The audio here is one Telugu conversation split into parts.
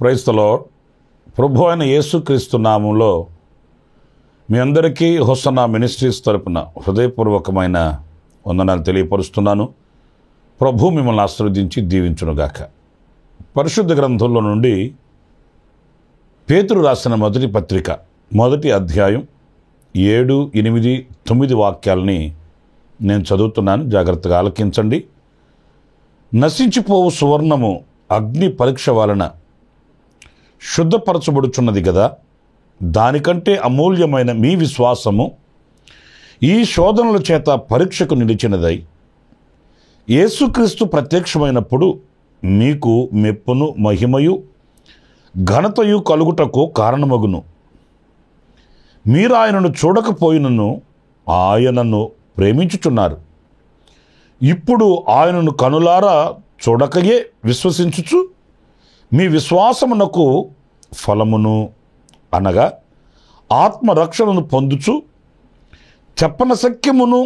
Praise the lord. ప్రభు అయిన యేసుక్రీస్తు నామంలో మీ అందరికీ హోసన్నా మినిస్ట్రీస్ తరపున హృదయపూర్వకమైన వందనాలు తెలియపరుస్తున్నాను. ప్రభు మిమ్మల్ని ఆశీర్వదించి దీవించునుగాక. పరిశుద్ధ గ్రంథంలో నుండి పేతురు రాసిన మొదటి పత్రిక 1వ అధ్యాయం 7, 8, 9 వాక్యాలని నేను చదువుతున్నాను. జాగ్రత్తగా ఆలకించండి. నశించిపోవు సువర్ణము అగ్ని పరీక్ష వలన శుద్ధపరచబడుచున్నది కదా, దానికంటే అమూల్యమైన మీ విశ్వాసము ఈ శోధనల చేత పరీక్షకు నిలిచినదై యేసుక్రీస్తు ప్రత్యక్షమైనప్పుడు మీకు మెప్పును మహిమయు ఘనతయు కలుగుటకు కారణమగును. మీరు ఆయనను చూడకపోయినను ఆయనను ప్రేమించుచున్నారు. ఇప్పుడు ఆయనను కనులారా చూడకయే విశ్వసించుచు మీ విశ్వాసమునకు ఫలమును అనగా ఆత్మరక్షణను పొందుచు చెప్పనశక్యమును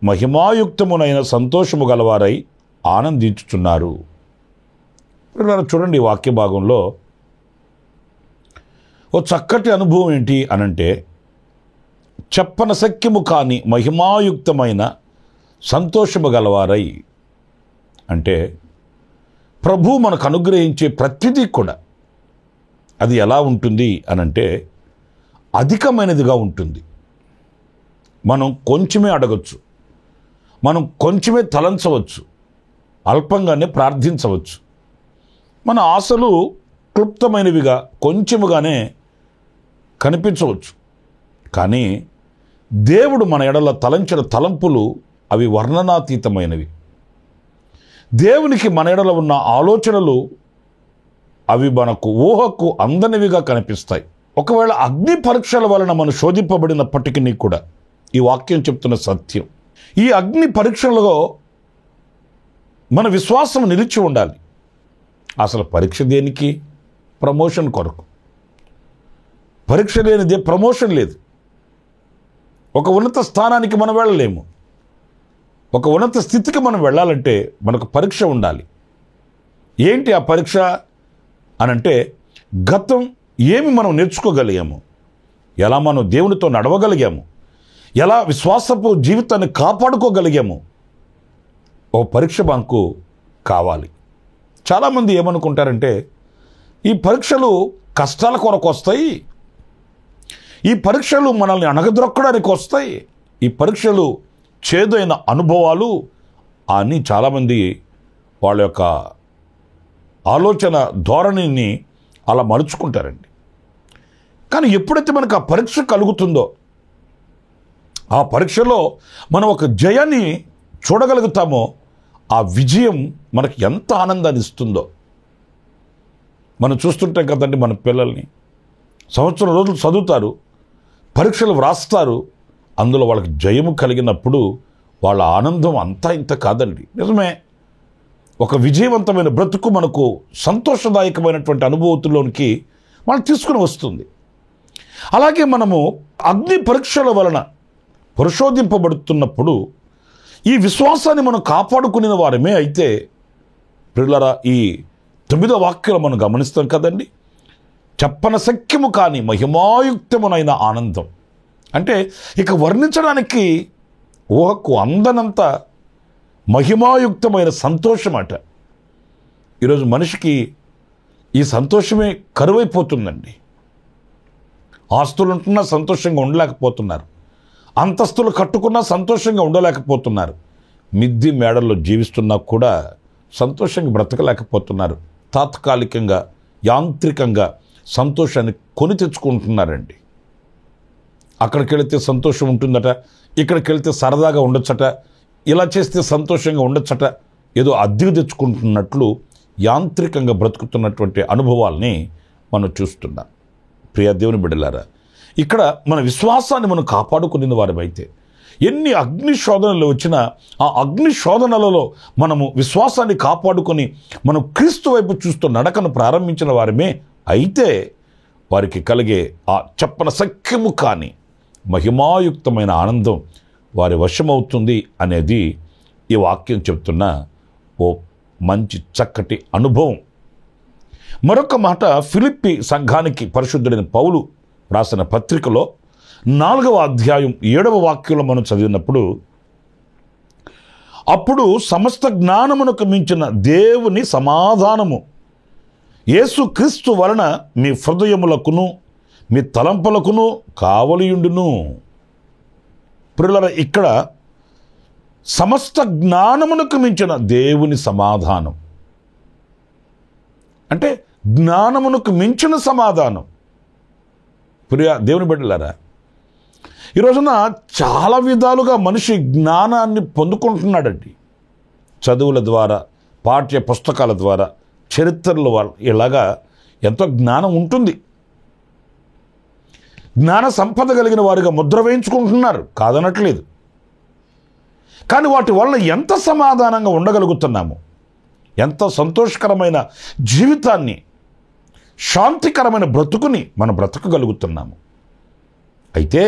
మహిమాయుక్తమునైన సంతోషము గలవారై ఆనందించుచున్నారు. చూడండి, ఈ వాక్య భాగంలో ఓ చక్కటి అనుభవం ఏంటి అనంటే, చెప్పనశక్యము కాని మహిమాయుక్తమైన సంతోషము గలవారై అంటే ప్రభు మనకు అనుగ్రహించే ప్రతిదీ కూడా అది ఎలా ఉంటుంది అనంటే అధికమైనదిగా ఉంటుంది. మనం కొంచెమే అడగచ్చు, మనం కొంచెమే తలంచవచ్చు, అల్పంగానే ప్రార్థించవచ్చు. మన ఆశలు క్లుప్తమైనవిగా కొంచెముగానే కనిపించవచ్చు. కానీ దేవుడు మన ఎడల తలంచిన తలంపులు అవి వర్ణనాతీతమైనవి. దేవునికి మన ఎడల ఉన్న ఆలోచనలు అవి మనకు ఊహకు అందనివిగా కనిపిస్తాయి. ఒకవేళ అగ్ని పరీక్షల వలన మనం శోధింపబడినప్పటికీ కూడా ఈ వాక్యం చెప్తున్న సత్యం, ఈ అగ్ని పరీక్షలలో మన విశ్వాసం నిలిచి ఉండాలి. అసలు పరీక్ష దేనికి? ప్రమోషన్ కొరకు. పరీక్ష లేనిదే ప్రమోషన్ లేదు. ఒక ఉన్నత స్థానానికి మనం వెళ్ళలేము. ఒక ఉన్నత స్థితికి మనం వెళ్ళాలంటే మనకు పరీక్ష ఉండాలి. ఏంటి ఆ పరీక్ష అనంటే, గతం ఏమి మనం నేర్చుకోగలిగాము, ఎలా మనం దేవునితో నడవగలిగాము, ఎలా విశ్వాసపు జీవితాన్ని కాపాడుకోగలిగాము, ఓ పరీక్ష మనకు కావాలి. చాలామంది ఏమనుకుంటారంటే, ఈ పరీక్షలు కష్టాల కొరకు వస్తాయి, ఈ పరీక్షలు మనల్ని అణగద్రొక్కడానికి వస్తాయి, ఈ పరీక్షలు చేదైన అనుభవాలు అని చాలామంది వాళ్ళ యొక్క ఆలోచన ధోరణిని అలా మలుచుకుంటారండి. కానీ ఎప్పుడైతే మనకు ఆ పరీక్ష కలుగుతుందో, ఆ పరీక్షలో మనం ఒక జయాన్ని చూడగలుగుతామో, ఆ విజయం మనకి ఎంత ఆనందాన్ని ఇస్తుందో. మనం చూస్తుంటాం కదండి, మన పిల్లల్ని సంవత్సరం రోజులు చదువుతారు, పరీక్షలు వ్రాస్తారు, అందులో వాళ్ళకి జయము కలిగినప్పుడు వాళ్ళ ఆనందం అంతా ఇంత కాదండి. నిజమే, ఒక విజయవంతమైన బ్రతుకు మనకు సంతోషదాయకమైనటువంటి అనుభూతిలోనికి మనం తీసుకుని వస్తుంది. అలాగే మనము అగ్ని పరీక్షల వలన పరిశోధింపబడుతున్నప్పుడు ఈ విశ్వాసాన్ని మనం కాపాడుకునే వారమే అయితే, ప్రియులారా, ఈ 9వ వాక్యం మనం గమనిస్తాం కదండి. చెప్పనశక్యము కాని మహిమాయుక్తమునైన ఆనందం అంటే ఇక వర్ణించడానికి ఊహకు అందనంత మహిమాయుక్తమైన సంతోషం అట. ఈరోజు మనిషికి ఈ సంతోషమే కరువైపోతుందండి. ఆస్తులు ఉంటున్నా సంతోషంగా ఉండలేకపోతున్నారు, అంతస్తులు కట్టుకున్నా సంతోషంగా ఉండలేకపోతున్నారు, మిద్ది మేడల్లో జీవిస్తున్నా కూడా సంతోషంగా బ్రతకలేకపోతున్నారు. తాత్కాలికంగా యాంత్రికంగా సంతోషాన్ని కొని తెచ్చుకుంటున్నారండి. అక్కడికి వెళితే సంతోషం ఉంటుందట, ఇక్కడికి వెళితే సరదాగా ఉండొచ్చట, ఇలా చేస్తే సంతోషంగా ఉండొచ్చట, ఏదో అద్దెకు తెచ్చుకుంటున్నట్లు యాంత్రికంగా బ్రతుకుతున్నటువంటి అనుభవాల్ని మనం చూస్తున్నాం. ప్రియ దేవుని బిడ్డలారా, ఇక్కడ మన విశ్వాసాన్ని మనం కాపాడుకునే వారమైతే ఎన్ని అగ్ని శోధనలు వచ్చినా ఆ అగ్ని శోధనలలో మనము విశ్వాసాన్ని కాపాడుకొని మనం క్రీస్తు వైపు చూస్తూ నడకను ప్రారంభించిన వారమే అయితే వారికి కలిగే ఆ చెప్పన సఖ్యము కాని మహిమాయుక్తమైన ఆనందం వారి వశమవుతుంది అనేది ఈ వాక్యం చెప్తున్న ఓ మంచి చక్కటి అనుభవం. మరొక మాట ఫిలిప్పి సంఘానికి పరిశుద్ధుడైన పౌలు రాసిన పత్రికలో 4వ అధ్యాయం 7వ వాక్యంలో మనం చదివినప్పుడు, అప్పుడు సమస్త జ్ఞానమునకు మించిన దేవుని సమాధానము యేసుక్రీస్తు వలన మీ హృదయములకును మీ తలంపులకును కావలియుండును. ప్రియులారా, ఇక్కడ సమస్త జ్ఞానమునకు మించిన దేవుని సమాధానం అంటే జ్ఞానమునకు మించిన సమాధానం. ప్రియ దేవుని బిడ్డలారా, ఈ రోజున చాలా విధాలుగా మనిషి జ్ఞానాన్ని పొందుకుంటున్నాడండి. చదువుల ద్వారా, పాఠ్య పుస్తకాల ద్వారా, చరిత్రల వల్ల ఇలాగా ఎంతో జ్ఞానం ఉంటుంది. జ్ఞాన సంపద కలిగిన వారిగా ముద్ర వేయించుకుంటున్నారు, కాదనట్లేదు. కానీ వాటి వల్ల ఎంత సమాధానంగా ఉండగలుగుతున్నాము, ఎంత సంతోషకరమైన జీవితాన్ని, శాంతికరమైన బ్రతుకుని మనం బ్రతకగలుగుతున్నాము. అయితే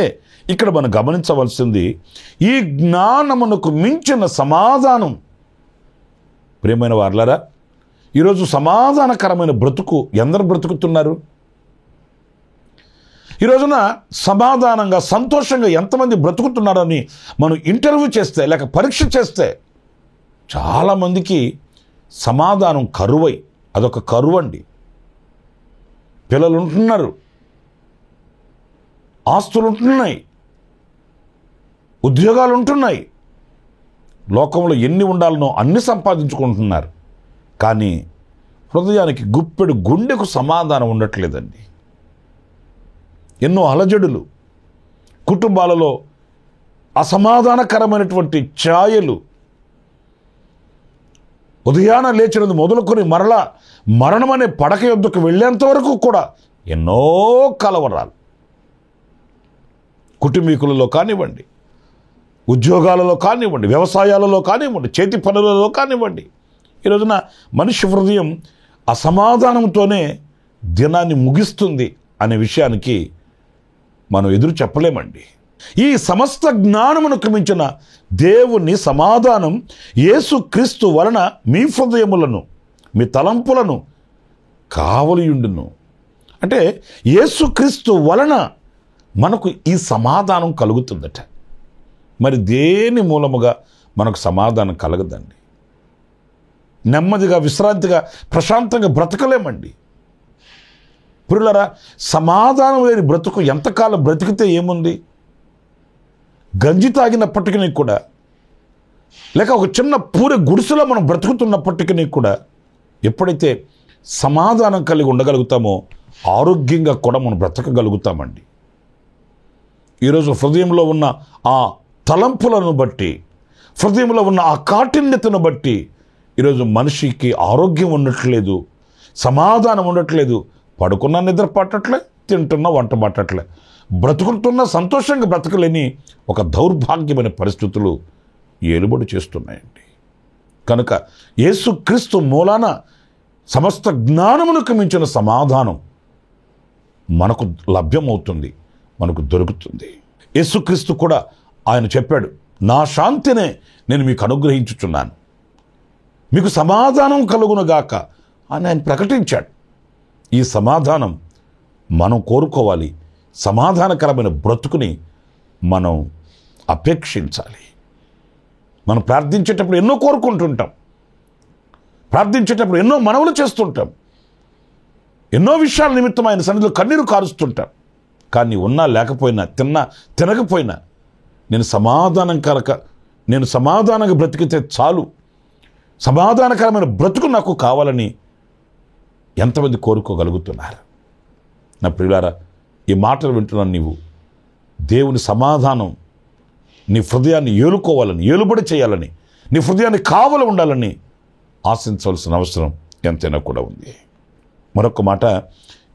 ఇక్కడ మనం గమనించవలసింది ఈ జ్ఞానమునకు మించిన సమాధానం. ప్రియమైన వారలారా, ఈరోజు సమాధానకరమైన బ్రతుకు ఎందరు బ్రతుకుతున్నారు? ఈ రోజున సమాధానంగా సంతోషంగా ఎంతమంది బ్రతుకుతున్నారని మనం ఇంటర్వ్యూ చేస్తే లేక పరీక్ష చేస్తే చాలామందికి సమాధానం కరువై, అదొక కరువు అండి. పిల్లలు ఉంటున్నారు, ఆస్తులు ఉంటున్నాయి, ఉద్యోగాలు ఉంటున్నాయి, లోకంలో ఎన్ని ఉండాలనో అన్ని సంపాదించుకుంటున్నారు. కానీ హృదయానికి గుప్పెడు గుండెకు సమాధానం ఉండట్లేదండి. ఎన్నో అలజడులు, కుటుంబాలలో అసమాధానకరమైనటువంటి ఛాయలు, ఉదయాన లేచినది మొదలుకొని మరలా మరణం అనే పడక యొద్దకు వెళ్ళేంత వరకు కూడా ఎన్నో కలవరాలు. కుటుంబీకులలో కానివ్వండి, ఉద్యోగాలలో కానివ్వండి, వ్యవసాయాలలో కానివ్వండి, చేతి పనులలో కానివ్వండి, ఈ రోజున మనిషి హృదయం అసమాధానంతోనే దినాన్ని ముగిస్తుంది అనే విషయానికి మనం ఎదురు చెప్పలేమండి. ఈ సమస్త జ్ఞానమునకు మించిన దేవుని సమాధానం యేసుక్రీస్తు వలన మీ హృదయములను మీ తలంపులను కావలియుండును. అంటే యేసుక్రీస్తు వలన మనకు ఈ సమాధానం కలుగుతుందట. మరి దేని మూలముగా మనకు సమాధానం కలగదండి? నెమ్మదిగా, విశ్రాంతిగా, ప్రశాంతంగా బ్రతకలేమండి. ప్రియులారా, సమాధానం లేని బ్రతుకు ఎంతకాలం బ్రతికితే ఏముంది? గంజి తాగినప్పటికీ కూడా, లేక ఒక చిన్న పూరి గుడిసెలో మనం బ్రతుకుతున్నప్పటికీ కూడా, ఎప్పుడైతే సమాధానం కలిగి ఉండగలుగుతామో ఆరోగ్యంగా కూడా మనం బ్రతకగలుగుతామండి. ఈరోజు హృదయంలో ఉన్న ఆ తలంపులను బట్టి, హృదయంలో ఉన్న ఆ కాఠిన్యతను బట్టి ఈరోజు మనిషికి ఆరోగ్యం ఉండట్లేదు, సమాధానం ఉండట్లేదు. పడుకున్నా నిద్ర పట్టట్లే, తింటున్నా వంట పట్టట్లే, బ్రతుకుతున్నా సంతోషంగా బ్రతకలేని ఒక దౌర్భాగ్యమైన పరిస్థితులు ఏలుబడి చేస్తున్నాయండి. కనుక యేసుక్రీస్తు మూలాన సమస్త జ్ఞానమునకు మించిన సమాధానం మనకు లభ్యమవుతుంది, మనకు దొరుకుతుంది. యేసుక్రీస్తు కూడా ఆయన చెప్పాడు, నా శాంతినే నేను మీకు అనుగ్రహించుచున్నాను, మీకు సమాధానం కలుగునుగాక అని ఆయన ప్రకటించాడు. ఈ సమాధానం మనం కోరుకోవాలి. సమాధానకరమైన బ్రతుకుని మనం అపేక్షించాలి. మనం ప్రార్థించేటప్పుడు ఎన్నో కోరుకుంటుంటాం, ప్రార్థించేటప్పుడు ఎన్నో మనవులు చేస్తుంటాం, ఎన్నో విషయాల నిమిత్తం ఆయన సన్నిధిలో కన్నీరు కారుస్తుంటాం. కానీ ఉన్నా లేకపోయినా, తిన్నా తినకపోయినా నేను సమాధానంగా బ్రతికితే చాలు, సమాధానకరమైన బ్రతుకు నాకు కావాలని ఎంతమంది కోరుకోగలుగుతున్నారు? నా ప్రియులారా, ఈ మాటలు వింటున్నాను. నీవు దేవుని సమాధానం నీ హృదయాన్ని ఏలుకోవాలని, ఏలుబడి చేయాలని, నీ హృదయాన్ని కావలి ఉండాలని ఆశించవలసిన అవసరం ఎంతైనా కూడా ఉంది. మరొక మాట,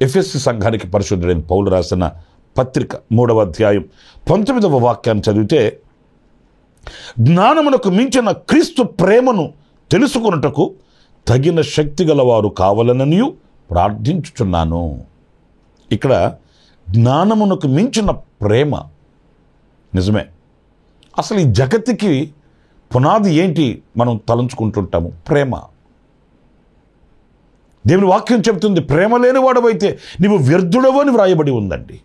ఎఫెసీ సంఘానికి పరిశుద్ధుడైన పౌలు రాసిన పత్రిక 3వ అధ్యాయం 19వ వాక్యాన్ని చదివితే, జ్ఞానమునకు మించిన క్రీస్తు ప్రేమను తెలుసుకొనుటకు తగిన శక్తి గలవారు కావాలననియు ప్రార్థించుచున్నాను. ఇక్కడ జ్ఞానమునకు మించిన ప్రేమ. నిజమే, అసలు ఈ జగత్తుకి పునాది ఏంటి మనం తలంచుకుంటుంటాము? ప్రేమ. దేవుని వాక్యం చెబుతుంది, ప్రేమ లేనివాడవైతే నీవు వ్యర్థుడవు అని వ్రాయబడి ఉందండి.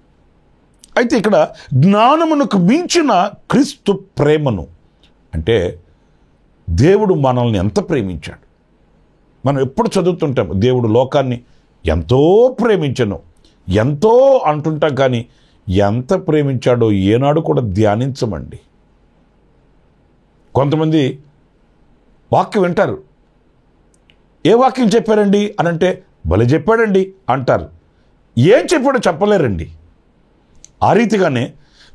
అయితే ఇక్కడ జ్ఞానమునకు మించిన క్రీస్తు ప్రేమను అంటే దేవుడు మనల్ని ఎంత ప్రేమించాడు. మనం ఎప్పుడు చదువుతుంటాం, దేవుడు లోకాన్ని ఎంతో ప్రేమించను, ఎంతో అంటుంటాం, కానీ ఎంత ప్రేమించాడో ఏనాడు కూడా ధ్యానించమండి. కొంతమంది వాక్యం వింటారు, ఏ వాక్యం చెప్పారండి అని అంటే, భలే చెప్పాడండి అంటారు. ఏం చెప్పాడో చెప్పలేరండి. ఆ రీతిగానే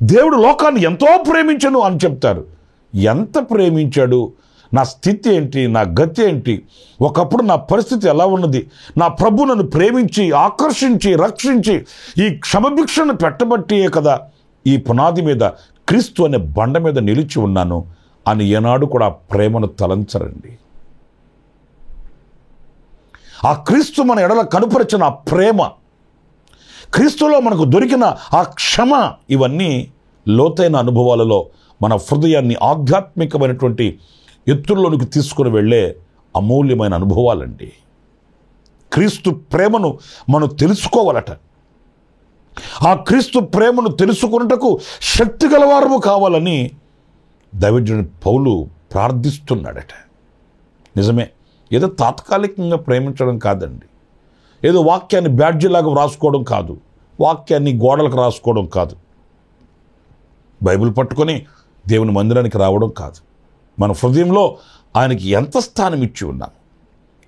దేవుడు లోకాన్ని ఎంతో ప్రేమించను అని చెప్తారు. ఎంత ప్రేమించాడు, నా స్థితి ఏంటి, నా గతి ఏంటి, ఒకప్పుడు నా పరిస్థితి ఎలా ఉన్నది, నా ప్రభు నన్ను ప్రేమించి ఆకర్షించి రక్షించి ఈ క్షమభిక్షను పెట్టబట్టియే కదా ఈ పునాది మీద క్రీస్తు అనే బండ మీద నిలిచి ఉన్నాను అని ఏనాడు కూడా ఆ ప్రేమను తలంచరండి. ఆ క్రీస్తు మన ఎడల కనుపరిచిన ఆ ప్రేమ, క్రీస్తులో మనకు దొరికిన ఆ క్షమ, ఇవన్నీ లోతైన అనుభవాలలో మన హృదయాన్ని ఆధ్యాత్మికమైనటువంటి ఎత్తుల్లోనికి తీసుకుని వెళ్ళే అమూల్యమైన అనుభవాలండి. క్రీస్తు ప్రేమను మనం తెలుసుకోవాలట. ఆ క్రీస్తు ప్రేమను తెలుసుకున్నటకు శక్తి గలవారము కావాలని దైవజనుడు పౌలు ప్రార్థిస్తున్నాడట. నిజమే, ఏదో తాత్కాలికంగా ప్రేమించడం కాదండి, ఏదో వాక్యాన్ని బ్యాడ్జీలాగా రాసుకోవడం కాదు, వాక్యాన్ని గోడలకు రాసుకోవడం కాదు, బైబిల్ పట్టుకొని దేవుని మందిరానికి రావడం కాదు. మన హృదయంలో ఆయనకి ఎంత స్థానం ఇచ్చి ఉన్నాం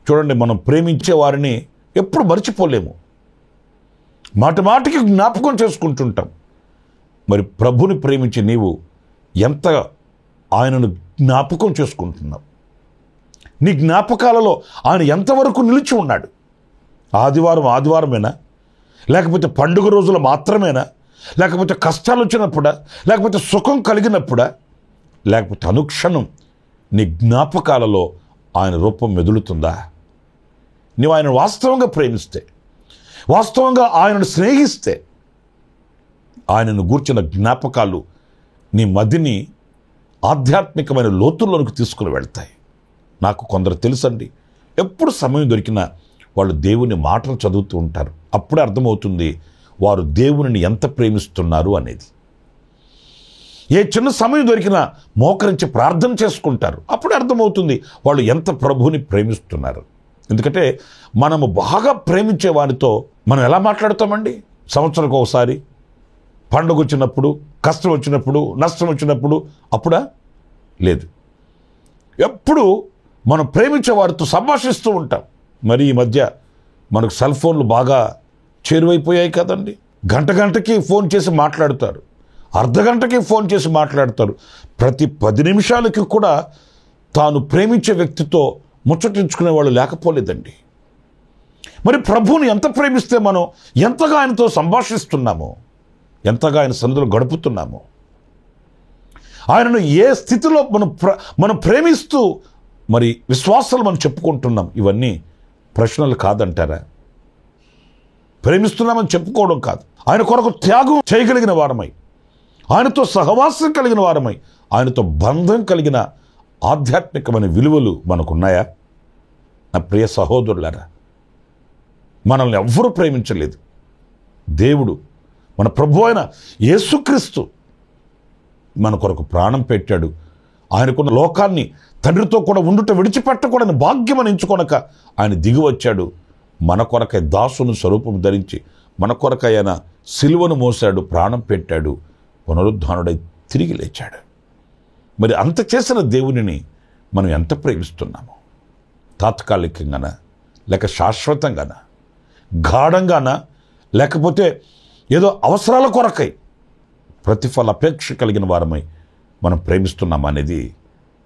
చూడండి. మనం ప్రేమించే వారిని ఎప్పుడు మర్చిపోలేము, మాటి మాటికి జ్ఞాపకం చేసుకుంటుంటాం. మరి ప్రభుని ప్రేమించి నీవు ఎంత ఆయనను జ్ఞాపకం చేసుకుంటున్నావు? నీ జ్ఞాపకాలలో ఆయన ఎంతవరకు నిలిచి ఉన్నాడు? ఆదివారమేనా, లేకపోతే పండుగ రోజులు మాత్రమేనా, లేకపోతే కష్టాలు వచ్చినప్పుడా, లేకపోతే సుఖం కలిగినప్పుడా, లేకపోతే అనుక్షణం నీ జ్ఞాపకాలలో ఆయన రూపం మెదులుతుందా? నీవు ఆయన వాస్తవంగా ప్రేమిస్తే, వాస్తవంగా ఆయనను స్నేహిస్తే, ఆయనను గూర్చిన జ్ఞాపకాలు నీ మదిని ఆధ్యాత్మికమైన లోతుల్లోనికి తీసుకుని వెళ్తాయి. నాకు కొందరు తెలుసండి, ఎప్పుడు సమయం దొరికినా వాళ్ళు దేవుని మాటలు చదువుతూ ఉంటారు. అప్పుడే అర్థమవుతుంది వారు దేవునిని ఎంత ప్రేమిస్తున్నారు అనేది. ఏ చిన్న సమయం దొరికినా మోకరించి ప్రార్థన చేసుకుంటారు. అప్పుడే అర్థమవుతుంది వాళ్ళు ఎంత ప్రభువుని ప్రేమిస్తున్నారు. ఎందుకంటే మనము బాగా ప్రేమించే వారితో మనం ఎలా మాట్లాడతామండి? సంవత్సరానికి ఒకసారి, పండుగ వచ్చినప్పుడు, కష్టం వచ్చినప్పుడు, నష్టం వచ్చినప్పుడు, అప్పుడా? లేదు. ఎప్పుడు మనం ప్రేమించే వారితో సంభాషిస్తూ ఉంటాం. మరి ఈ మధ్య మనకు సెల్ ఫోన్లు బాగా చేరువైపోయాయి కదండి. గంటకి ఫోన్ చేసి మాట్లాడతారు, అర్ధగంటకి ఫోన్ చేసి మాట్లాడతారు. ప్రతి 10 నిమిషాలకి కూడా తాను ప్రేమించే వ్యక్తితో ముచ్చటించుకునే వాళ్ళు లేకపోలేదండి. మరి ప్రభువుని ఎంత ప్రేమిస్తే మనం ఎంతగా ఆయనతో సంభాషిస్తున్నామో, ఎంతగా ఆయన సన్నిధిలో గడుపుతున్నామో, ఆయనను ఏ స్థితిలో మనం ప్రేమిస్తూ మరి విశ్వాసాలు మనం చెప్పుకుంటున్నాం, ఇవన్నీ ప్రశ్నలు కాదంటారా? ప్రేమిస్తున్నామని చెప్పుకోవడం కాదు, ఆయన కొరకు త్యాగం చేయగలిగిన వారమై, ఆయనతో సహవాసం కలిగిన వారమై, ఆయనతో బంధం కలిగిన ఆధ్యాత్మికమైన విలువలు మనకున్నాయా? నా ప్రియ సహోదరులారా, మనల్ని ఎవ్వరూ ప్రేమించలేదు. దేవుడు, మన ప్రభు అయిన యేసుక్రీస్తు మన కొరకు ప్రాణం పెట్టాడు. ఆయనకున్న లోకాన్ని తండ్రితో కూడా ఉండుట విడిచిపెట్టకూడని భాగ్యమని ఎంచుకొనక ఆయన దిగి వచ్చాడు. మన కొరకై దాసుని స్వరూపం ధరించి మన కొరకై ఆయన సిలువను మోసాడు, ప్రాణం పెట్టాడు, పునరుద్ధానుడై తిరిగి లేచాడు. మరి అంత చేసిన దేవునిని మనం ఎంత ప్రేమిస్తున్నాము? తాత్కాలికంగానా, లేక శాశ్వతంగానా, గాఢంగానా, లేకపోతే ఏదో అవసరాల కొరకై ప్రతిఫల అపేక్ష కలిగిన వారమై మనం ప్రేమిస్తున్నామా అనేది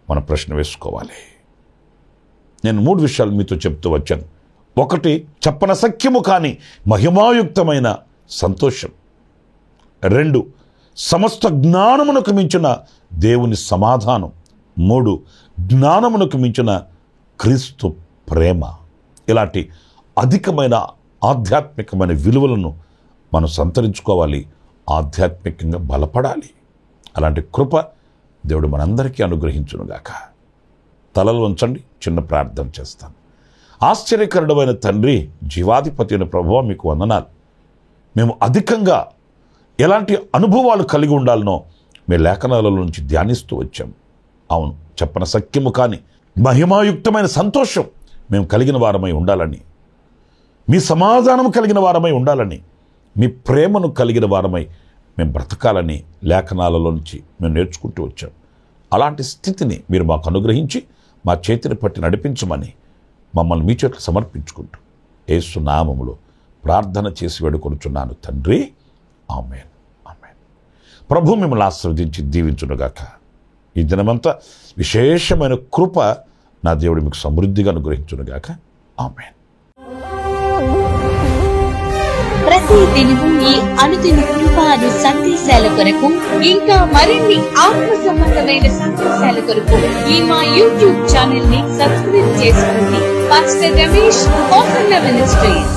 మనం ప్రశ్న వేసుకోవాలి. నేను 3 విషయాలు మీతో చెప్తూ వచ్చాను. 1, చెప్పనసఖ్యము కాని మహిమాయుక్తమైన సంతోషం. 2, సమస్త జ్ఞానమునకు మించిన దేవుని సమాధానం. 3, జ్ఞానమునకు మించిన క్రీస్తు ప్రేమ. ఇలాంటి అధికమైన ఆధ్యాత్మికమైన విలువలను మనం సంతరించుకోవాలి, ఆధ్యాత్మికంగా బలపడాలి. అలాంటి కృప దేవుడు మనందరికీ అనుగ్రహించునుగాక. తలలు ఉంచండి, చిన్న ప్రార్థన చేస్తాను. ఆశ్చర్యకరుడమైన తండ్రి, జీవాధిపతి అయిన ప్రభువా, మీకు వందనాలు. మేము అధికంగా ఎలాంటి అనుభవాలు కలిగి ఉండాలనో మీ లేఖనాల నుంచి ధ్యానిస్తూ వచ్చాము. అవును, చెప్పనసఖ్యము కాని మహిమాయుక్తమైన సంతోషం మేము కలిగిన వారమై ఉండాలని, మీ సమాధానం కలిగిన వారమై ఉండాలని, మీ ప్రేమను కలిగిన వారమై మేము బ్రతకాలని లేఖనాలలో నుంచి మేము నేర్చుకుంటూ వచ్చాం. అలాంటి స్థితిని మీరు మాకు అనుగ్రహించి మా చేతిని పట్టి నడిపించమని మమ్మల్ని మీ చేతులు సమర్పించుకుంటూ యేసు నామములో ప్రార్థన చేసి వేడుకొనుచున్నాను తండ్రి. ఆమేన్, ఆమేన్. ప్రభు మిమ్మల్ని ఆశీర్వదించి దీవించునుగాక. ఈ దినమంతా విశేషమైన కృప నా దేవుడు మీకు సమృద్ధిగా అనుగ్రహించునుగాక. ఆమేన్. ప్రతి దినము ఈ అనుదిన కృపాను సందేశాల కొరకు, ఇంకా మరిన్ని ఆత్మ సంబంధమైన సందేశాల కొరకు ఈ మా యూట్యూబ్ ఛానల్ ని సబ్స్క్రైబ్ చేసుకోండి. Pastor Ramesh ministries.